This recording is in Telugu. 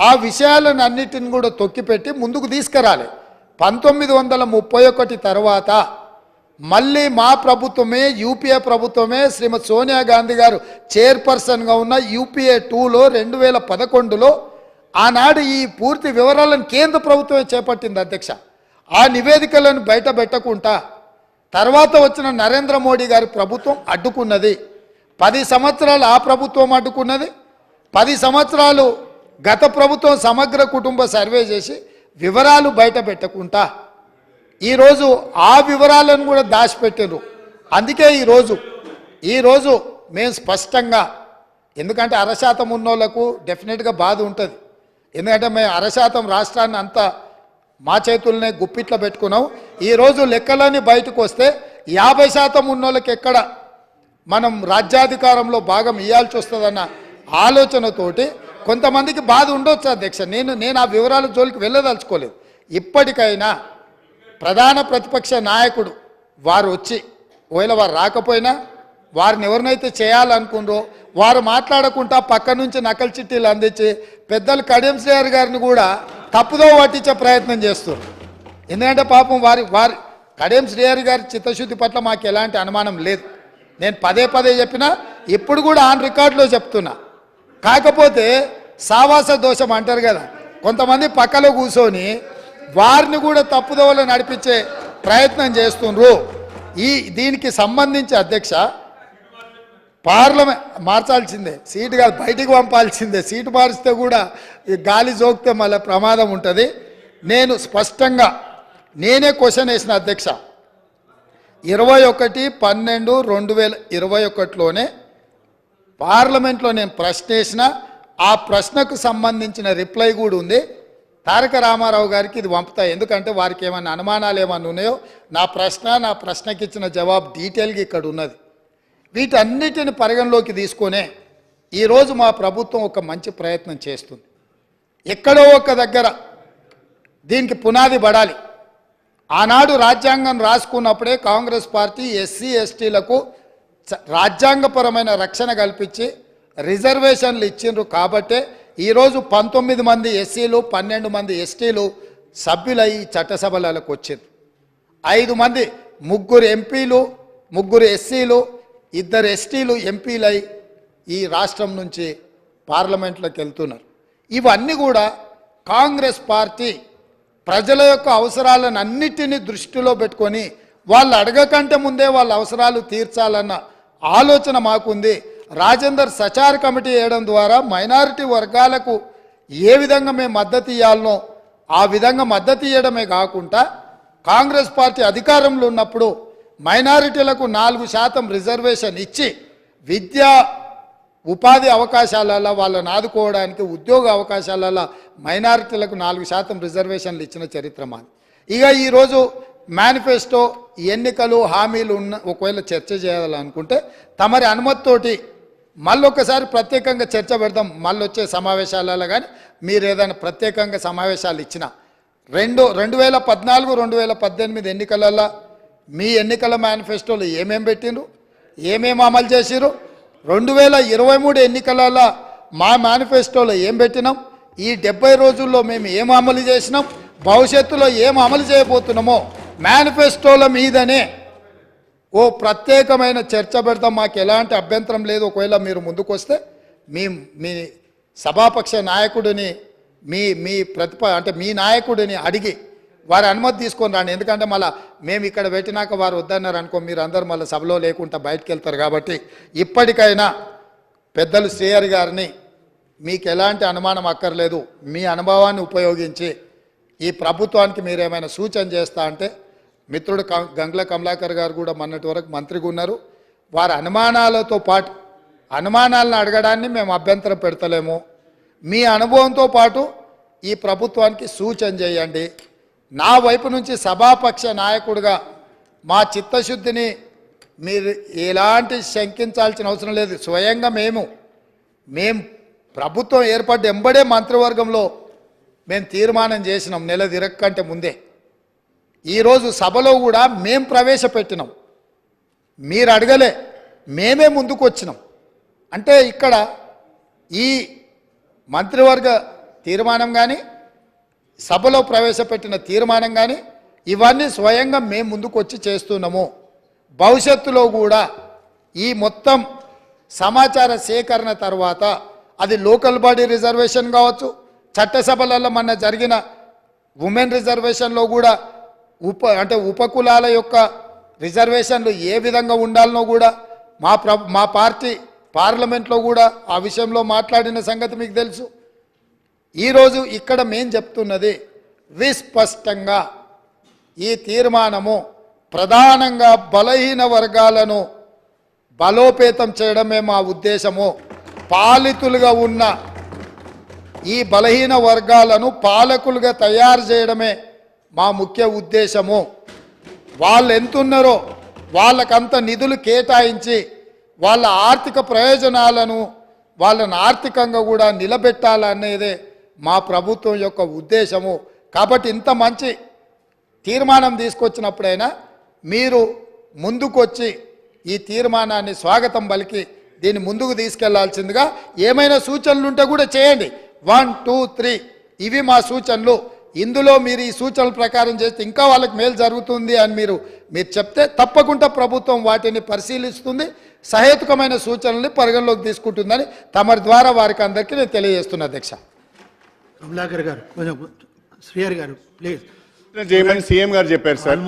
ఆ విషయాలను అన్నిటిని కూడా తొక్కిపెట్టి ముందుకు తీసుకురాలి. 1931 తర్వాత మళ్ళీ మా ప్రభుత్వమే, యూపీఏ ప్రభుత్వమే, శ్రీమతి సోనియా గాంధీ గారు చైర్పర్సన్గా ఉన్న యూపీఏ 2లో 2011లో ఆనాడు ఈ పూర్తి వివరాలను కేంద్ర ప్రభుత్వమే చేపట్టింది అధ్యక్ష. ఆ నివేదికలను బయట పెట్టకుండా తర్వాత వచ్చిన నరేంద్ర మోడీ గారి ప్రభుత్వం అడ్డుకున్నది. 10 సంవత్సరాలు ఆ ప్రభుత్వం అడ్డుకున్నది. 10 సంవత్సరాలు గత ప్రభుత్వం సమగ్ర కుటుంబ సర్వే చేసి వివరాలు బయట పెట్టకుండా ఈరోజు ఆ వివరాలను కూడా దాచిపెట్టారు. అందుకే ఈరోజు మేము స్పష్టంగా, ఎందుకంటే 1% ఉన్నోళ్లకు డెఫినెట్గా బాధ ఉంటుంది. ఎందుకంటే మేము 1% రాష్ట్రాన్ని అంతా మా చేతుల్నే గుప్పిట్లో పెట్టుకున్నాం. ఈరోజు లెక్కలన్నీ బయటకు వస్తే 50% ఉన్నోళ్ళకి ఎక్కడ మనం రాజ్యాధికారంలో భాగం ఇవ్వాల్సి వస్తుందన్న ఆలోచనతోటి కొంతమందికి బాధ ఉండొచ్చు అధ్యక్ష. నేను ఆ వివరాల జోలికి వెళ్ళదలుచుకోలేదు. ఇప్పటికైనా ప్రధాన ప్రతిపక్ష నాయకుడు వారు వచ్చి, ఒకవేళ వారు రాకపోయినా వారిని ఎవరినైతే చేయాలనుకున్నారో వారు మాట్లాడకుండా పక్క నుంచి నకలు చిట్టీలు అందించి పెద్దలు కడియం శ్రీహరి గారిని కూడా తప్పుదో పట్టించే ప్రయత్నం చేస్తారు. ఎందుకంటే పాపం వారి కడియం శ్రీహరి గారి చిత్తశుద్ధి పట్ల మాకు ఎలాంటి అనుమానం లేదు. నేను పదే చెప్పినా, ఇప్పుడు కూడా ఆన్ రికార్డులో చెప్తున్నా. కాకపోతే సావాస దోషం అంటారు కదా, కొంతమంది పక్కలో కూర్చొని వారిని కూడా తప్పుదోవలో నడిపించే ప్రయత్నం చేస్తుండ్రు. దీనికి సంబంధించి అధ్యక్ష, పార్లమెంట్ మార్చాల్సిందే, సీటు కాదు బయటికి పంపాల్సిందే. సీటు మారిస్తే కూడా గాలి జోకితే మళ్ళీ ప్రమాదం ఉంటుంది. నేను స్పష్టంగా నేనే క్వశ్చన్ వేసిన అధ్యక్ష. 21/12/2021లోనే పార్లమెంట్లో నేను ప్రశ్న వేసిన, ఆ ప్రశ్నకు సంబంధించిన రిప్లై కూడా ఉంది. తారక రామారావు గారికి ఇది పంపుతా, ఎందుకంటే వారికి ఏమైనా అనుమానాలు ఏమైనా ఉన్నాయో నా ప్రశ్నకి ఇచ్చిన జవాబు డీటెయిల్గా ఇక్కడ ఉన్నది. వీటన్నిటిని పరిగణలోకి తీసుకొనే ఈరోజు మా ప్రభుత్వం ఒక మంచి ప్రయత్నం చేస్తుంది. ఎక్కడో ఒక దగ్గర దీనికి పునాది పడాలి. ఆనాడు రాజ్యాంగం రాసుకున్నప్పుడే కాంగ్రెస్ పార్టీ ఎస్సీ ఎస్టీలకు రాజ్యాంగపరమైన రక్షణ కల్పించి రిజర్వేషన్లు ఇచ్చిండ్రు. కాబట్టే ఈరోజు 19 మంది ఎస్సీలు 12 మంది ఎస్టీలు సభ్యులై చట్టసభలకు వచ్చారు. 5 మంది, 3 ఎంపీలు, 3 ఎస్సీలు, 2 ఎస్టీలు ఎంపీలై ఈ రాష్ట్రం నుంచి పార్లమెంట్లోకి వెళ్తున్నారు. ఇవన్నీ కూడా కాంగ్రెస్ పార్టీ ప్రజల యొక్క అవసరాలను అన్నిటినీ దృష్టిలో పెట్టుకొని వాళ్ళు అడగకంటే ముందే వాళ్ళ అవసరాలు తీర్చాలన్న ఆలోచన మాకుంది. రాజేందర్ సచార్ కమిటీ వేయడం ద్వారా మైనారిటీ వర్గాలకు ఏ విధంగా మేము మద్దతు ఇవ్వాలనో ఆ విధంగా మద్దతు ఇవ్వడమే కాకుండా కాంగ్రెస్ పార్టీ అధికారంలో ఉన్నప్పుడు మైనారిటీలకు 4% రిజర్వేషన్ ఇచ్చి విద్యా ఉపాధి అవకాశాలలో వాళ్ళని ఆదుకోవడానికి, ఉద్యోగ అవకాశాలలో మైనారిటీలకు 4% రిజర్వేషన్లు ఇచ్చిన చరిత్ర మాది. ఇక ఈరోజు మేనిఫెస్టో, ఎన్నికలు, హామీలు ఒకవేళ చర్చ చేయాలనుకుంటే తమరి అనుమతితోటి మళ్ళొకసారి ప్రత్యేకంగా చర్చ పెడదాం. మళ్ళీ వచ్చే సమావేశాలలో కానీ మీరు ఏదైనా ప్రత్యేకంగా సమావేశాలు ఇచ్చినా 2014-2018 ఎన్నికలలో మీ ఎన్నికల మేనిఫెస్టోలో ఏమేమి పెట్టిండ్రు, ఏమేమి అమలు చేసిరు, 2023 ఎన్నికలలో మా మేనిఫెస్టోలో ఏం పెట్టినాం, ఈ 70 రోజుల్లో మేము ఏం అమలు చేసినాం, భవిష్యత్తులో ఏం అమలు చేయబోతున్నామో మేనిఫెస్టోల మీదనే ఓ ప్రత్యేకమైన చర్చ పెడతాం. మాకు ఎలాంటి అభ్యంతరం లేదు. ఒకవేళ మీరు ముందుకు వస్తే మీ సభాపక్ష నాయకుడిని మీ నాయకుడిని అడిగి వారి అనుమతి తీసుకొని రాండి. ఎందుకంటే మళ్ళీ మేము ఇక్కడ పెట్టినాక వారు వద్దన్నారు అనుకో, మీరు అందరు మళ్ళీ సభలో లేకుండా బయటకు వెళ్తారు. కాబట్టి ఇప్పటికైనా పెద్దలు శ్రీహరి గారిని, మీకు ఎలాంటి అనుమానం అక్కర్లేదు, మీ అనుభవాన్ని ఉపయోగించి ఈ ప్రభుత్వానికి మీరేమైనా సూచన చేస్తా అంటే, మిత్రుడు గంగుల కమలాకర్ గారు కూడా మొన్నటి వరకు మంత్రిగా ఉన్నారు. వారి అనుమానాలతో పాటు అనుమానాలను అడగడాన్ని మేము అభ్యంతరం పెడతలేము. మీ అనుభవంతో పాటు ఈ ప్రభుత్వానికి సూచన చేయండి. నా వైపు నుంచి సభాపక్ష నాయకుడిగా మా చిత్తశుద్ధిని మీరు ఎలాంటి శంకించాల్సిన అవసరం లేదు. స్వయంగా మేము ప్రభుత్వం ఏర్పడ్డ ఎంబడే మంత్రివర్గంలో మేము తీర్మానం చేసినాం, నెల తిరగకంటే ముందే. ఈరోజు సభలో కూడా మేము ప్రవేశపెట్టినాం, మీరు అడగలే, మేమే ముందుకు వచ్చినాం. అంటే ఇక్కడ ఈ మంత్రివర్గ తీర్మానం కానీ సభలో ప్రవేశపెట్టిన తీర్మానం కానీ ఇవన్నీ స్వయంగా మేము ముందుకు వచ్చి చేస్తున్నాము. భవిష్యత్తులో కూడా ఈ మొత్తం సమాచార సేకరణ తర్వాత అది లోకల్ బాడీ రిజర్వేషన్ కావచ్చు, చట్టసభలలో మన జరిగిన ఉమెన్ రిజర్వేషన్లో కూడా ఉపకులాల యొక్క రిజర్వేషన్లు ఏ విధంగా ఉండాలనో కూడా మా పార్టీ పార్లమెంట్లో కూడా ఆ విషయంలో మాట్లాడిన సంగతి మీకు తెలుసు. ఈరోజు ఇక్కడ మేం చెప్తున్నది విస్పష్టంగా ఈ తీర్మానము ప్రధానంగా బలహీన వర్గాలను బలోపేతం చేయడమే మా ఉద్దేశము. పాలితులుగా ఉన్న ఈ బలహీన వర్గాలను పాలకులుగా తయారు చేయడమే మా ముఖ్య ఉద్దేశము. వాళ్ళు ఎంతున్నారో వాళ్ళకంత నిధులు కేటాయించి వాళ్ళ ఆర్థిక ప్రయోజనాలను వాళ్ళని ఆర్థికంగా కూడా నిలబెట్టాలనేదే మా ప్రభుత్వం యొక్క ఉద్దేశము. కాబట్టి ఇంత మంచి తీర్మానం తీసుకొచ్చినప్పుడైనా మీరు ముందుకొచ్చి ఈ తీర్మానాన్ని స్వాగతం పలికి దీన్ని ముందుకు తీసుకెళ్లాల్సిందిగా ఏమైనా సూచనలు ఉంటే కూడా చేయండి. 1, 2, 3 ఇవి మా సూచనలు. ఇందులో మీరు ఈ సూచనల ప్రకారం చేస్తే ఇంకా వాళ్ళకి మేలు జరుగుతుంది అని మీరు చెప్తే తప్పకుండా ప్రభుత్వం వాటిని పరిశీలిస్తుంది, సహేతుకమైన సూచనల్ని పరిగణలోకి తీసుకుంటుందని తమరి ద్వారా వారికి అందరికీ నేను తెలియజేస్తున్నా. అధ్యక్ష కమలాకర్ గారు, కొంచెం శ్రీహరి గారు ప్లీజ్ చేయమని సీఎం గారు చెప్పారు సార్.